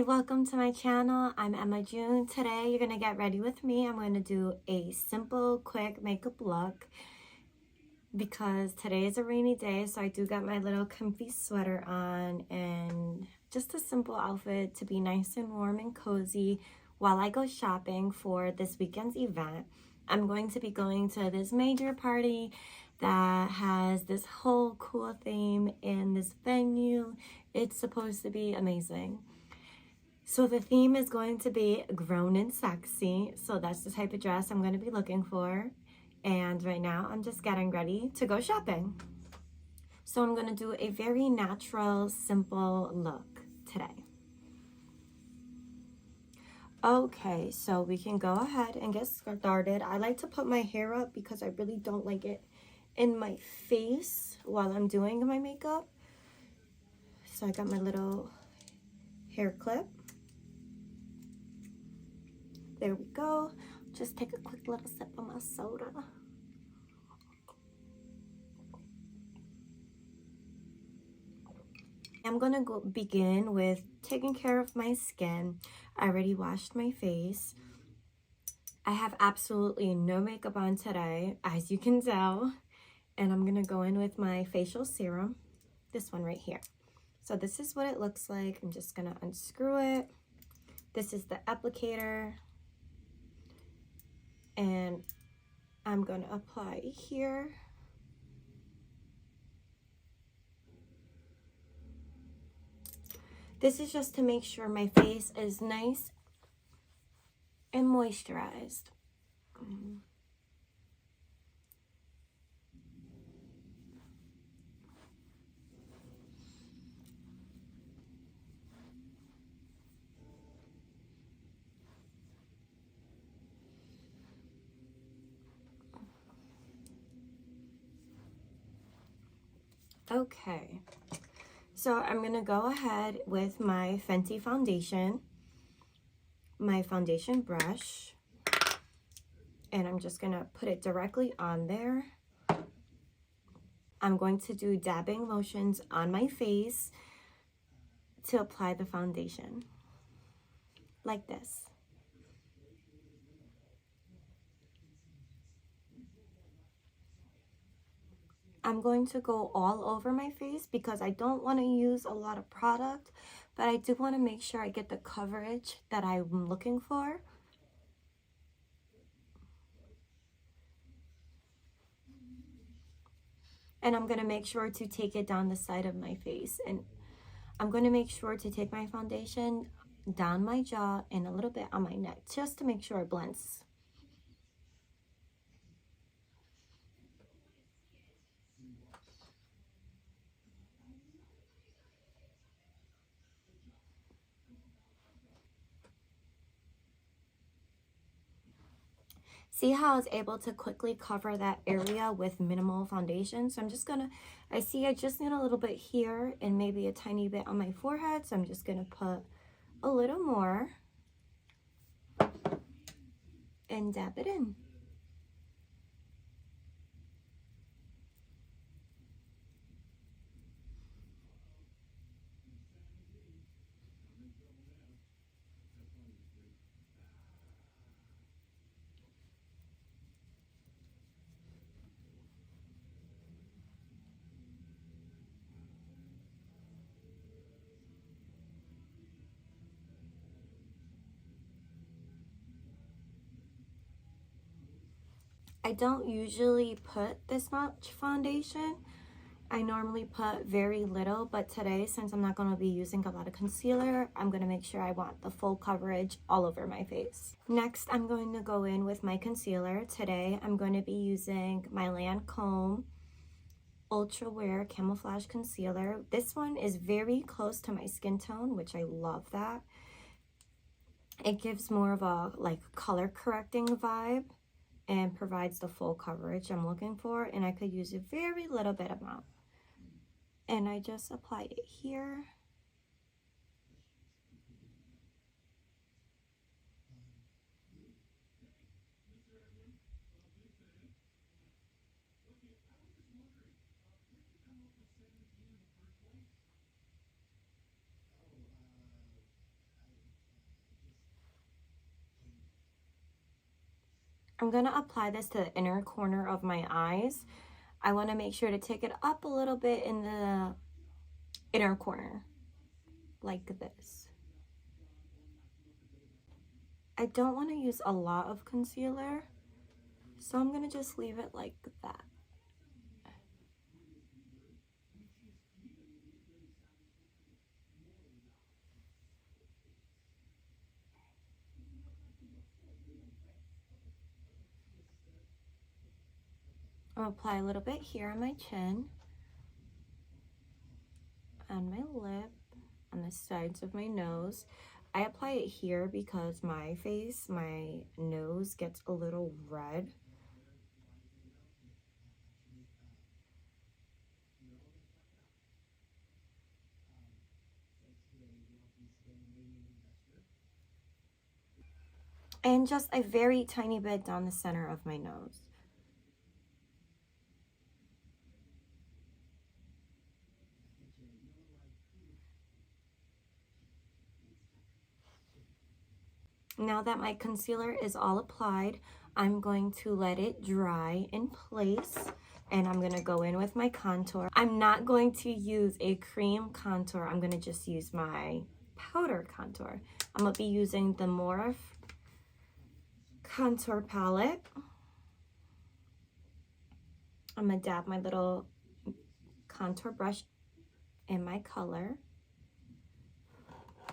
welcome to my channel. I'm Emma June. Today you're gonna get ready with me. I'm gonna do a simple, quick makeup look because today is a rainy day, so I do got my little comfy sweater on and just a simple outfit to be nice and warm and cozy while I go shopping for this weekend's event. I'm going to be going to this major party that has this whole cool theme in this venue. It's supposed to be amazing. So the theme is going to be grown and sexy. So that's the type of dress I'm going to be looking for. And right now I'm just getting ready to go shopping. So I'm going to do a very natural, simple look today. Okay, so we can go ahead and get started. I like to put my hair up because I really don't like it in my face while I'm doing my makeup. So I got my little hair clip. There we go. Just take a quick little sip of my soda. I'm gonna begin with taking care of my skin. I already washed my face. I have absolutely no makeup on today, as you can tell. And I'm gonna go in with my facial serum, this one right here. So this is what it looks like. I'm just gonna unscrew it. This is the applicator. And I'm going to apply here. This is just to make sure my face is nice and moisturized. Okay, so I'm going to go ahead with my Fenty foundation, my foundation brush, and I'm just going to put it directly on there. I'm going to do dabbing motions on my face to apply the foundation, like this. I'm going to go all over my face because I don't want to use a lot of product, but I do want to make sure I get the coverage that I'm looking for. And I'm going to make sure to take it down the side of my face. And I'm going to make sure to take my foundation down my jaw and a little bit on my neck, just to make sure it blends. See how I was able to quickly cover that area with minimal foundation? So I'm just gonna, I just need a little bit here and maybe a tiny bit on my forehead. So I'm just gonna put a little more and dab it in. I don't usually put this much foundation. I normally put very little, but today, since I'm not going to be using a lot of concealer, I'm going to make sure I want the full coverage all over my face. Next, I'm going to go in with my concealer. Today, I'm going to be using my Lancome Ultra Wear Camouflage Concealer. This one is very close to my skin tone, which I love that. It gives more of a color correcting vibe and provides the full coverage I'm looking for, and I could use a very little bit amount. And I just apply it here. I'm going to apply this to the inner corner of my eyes. I want to make sure to take it up a little bit in the inner corner, like this. I don't want to use a lot of concealer, so I'm going to just leave it like that. I'll apply a little bit here on my chin, on my lip, on the sides of my nose. I apply it here because my nose gets a little red. And just a very tiny bit down the center of my nose. Now that my concealer is all applied, I'm going to let it dry in place, and I'm going to go in with my contour. I'm not going to use a cream contour. I'm going to just use my powder contour. I'm going to be using the Morphe contour palette. I'm going to dab my little contour brush in my color,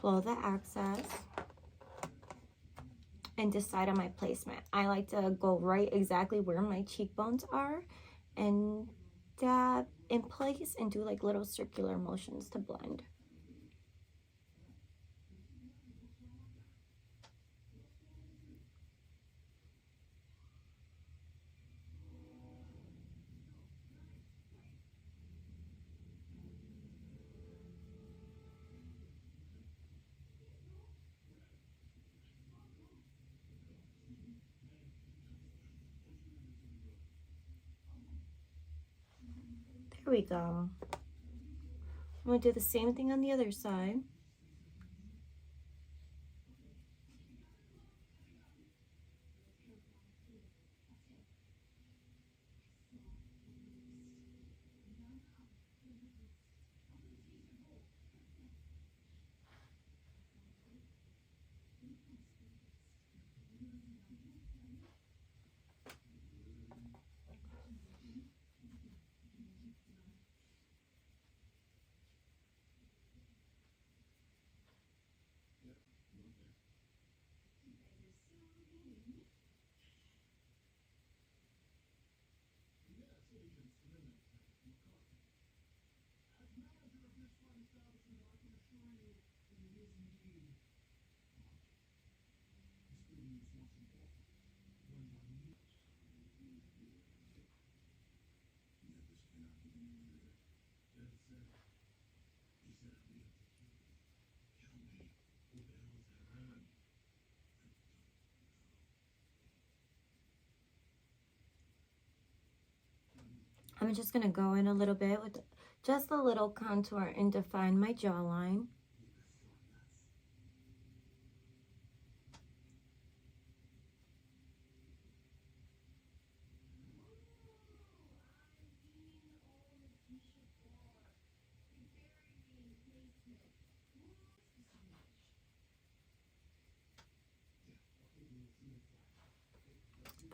blow the excess, and decide on my placement. I like to go right exactly where my cheekbones are and dab in place and do like little circular motions to blend. There we go. I'm going to do the same thing on the other side. I'm just going to go in a little bit with just a little contour and define my jawline.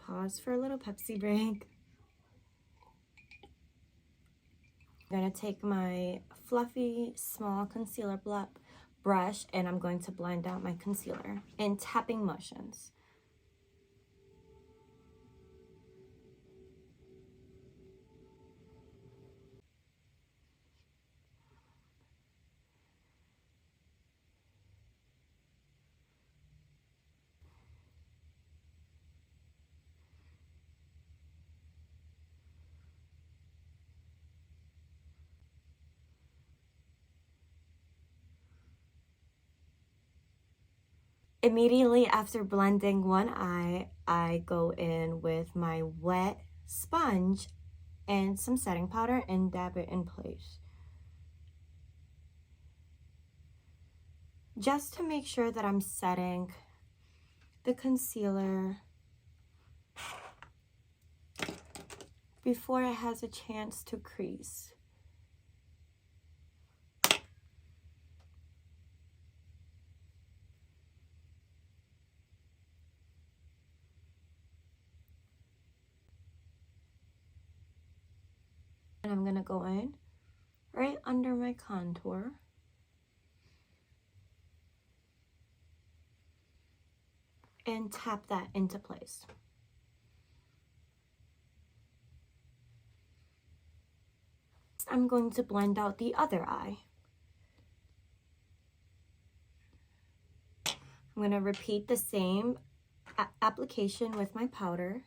Pause for a little Pepsi break. I'm going to take my fluffy small concealer brush and I'm going to blend out my concealer in tapping motions. Immediately after blending one eye, I go in with my wet sponge and some setting powder and dab it in place. Just to make sure that I'm setting the concealer before it has a chance to crease. And I'm gonna go in right under my contour. And tap that into place. I'm going to blend out the other eye. I'm going to repeat the same application with my powder.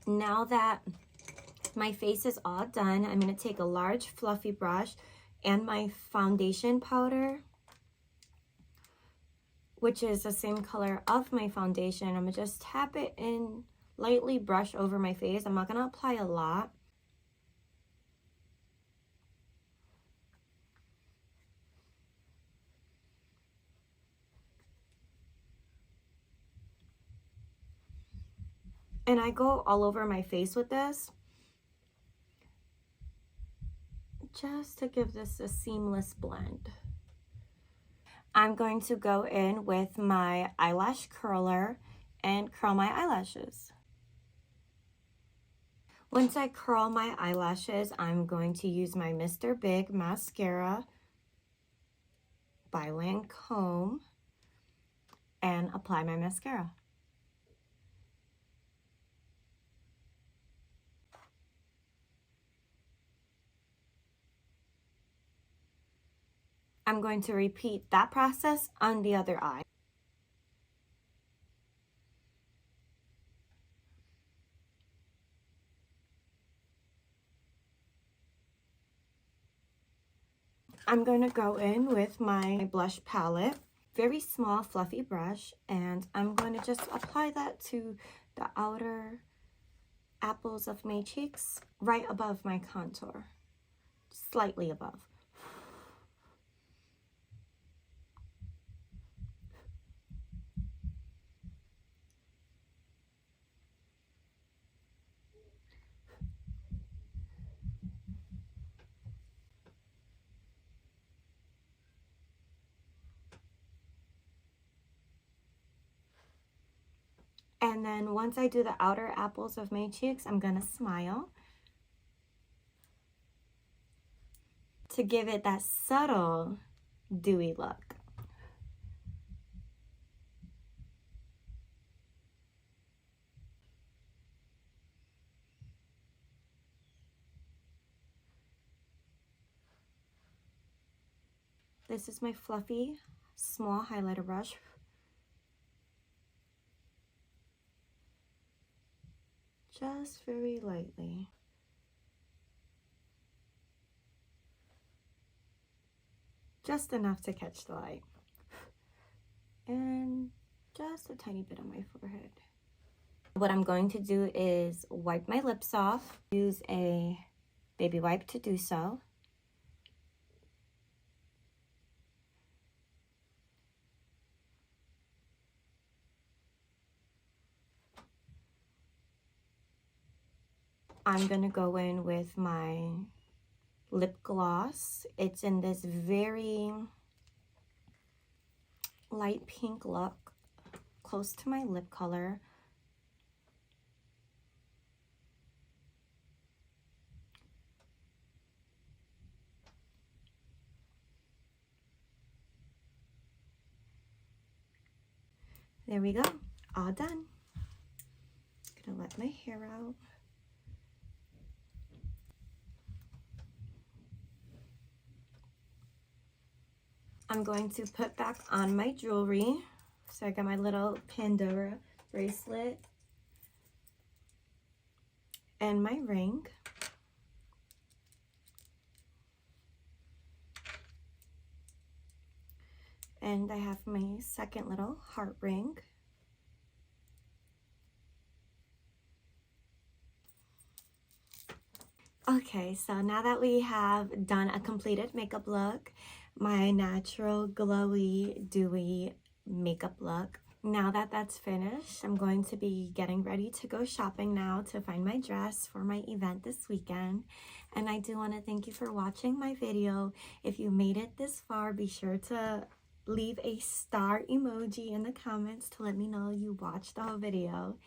Now that my face is all done, I'm going to take a large fluffy brush and my foundation powder, which is the same color of my foundation. I'm going to just tap it in, lightly brush over my face. I'm not going to apply a lot. And I go all over my face with this, just to give this a seamless blend. I'm going to go in with my eyelash curler and curl my eyelashes. Once I curl my eyelashes, I'm going to use my Mr. Big Mascara by Lancome and apply my mascara. I'm going to repeat that process on the other eye. I'm going to go in with my blush palette, very small fluffy brush, and I'm going to just apply that to the outer apples of my cheeks, right above my contour, slightly above. And then once I do the outer apples of my cheeks, I'm gonna smile to give it that subtle, dewy look. This is my fluffy, small highlighter brush. Just very lightly. Just enough to catch the light. And just a tiny bit on my forehead. What I'm going to do is wipe my lips off. Use a baby wipe to do so. I'm gonna go in with my lip gloss. It's in this very light pink look, close to my lip color. There we go, all done. Gonna let my hair out. I'm going to put back on my jewelry. So I got my little Pandora bracelet and my ring. And I have my second little heart ring. Okay, so now that we have done a completed makeup look, my natural glowy dewy makeup look, now that that's finished, I'm going to be getting ready to go shopping now to find my dress for my event this weekend. And I do want to thank you for watching my video. If you made it this far, be sure to leave a star emoji in the comments to let me know you watched the whole video.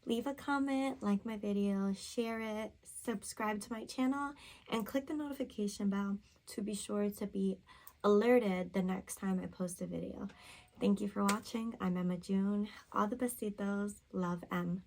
Leave a comment, like my video, share it, subscribe to my channel, and click the notification bell to be sure to be alerted the next time I post a video. Thank you for watching. I'm Emma June. All the besitos. Love, Em.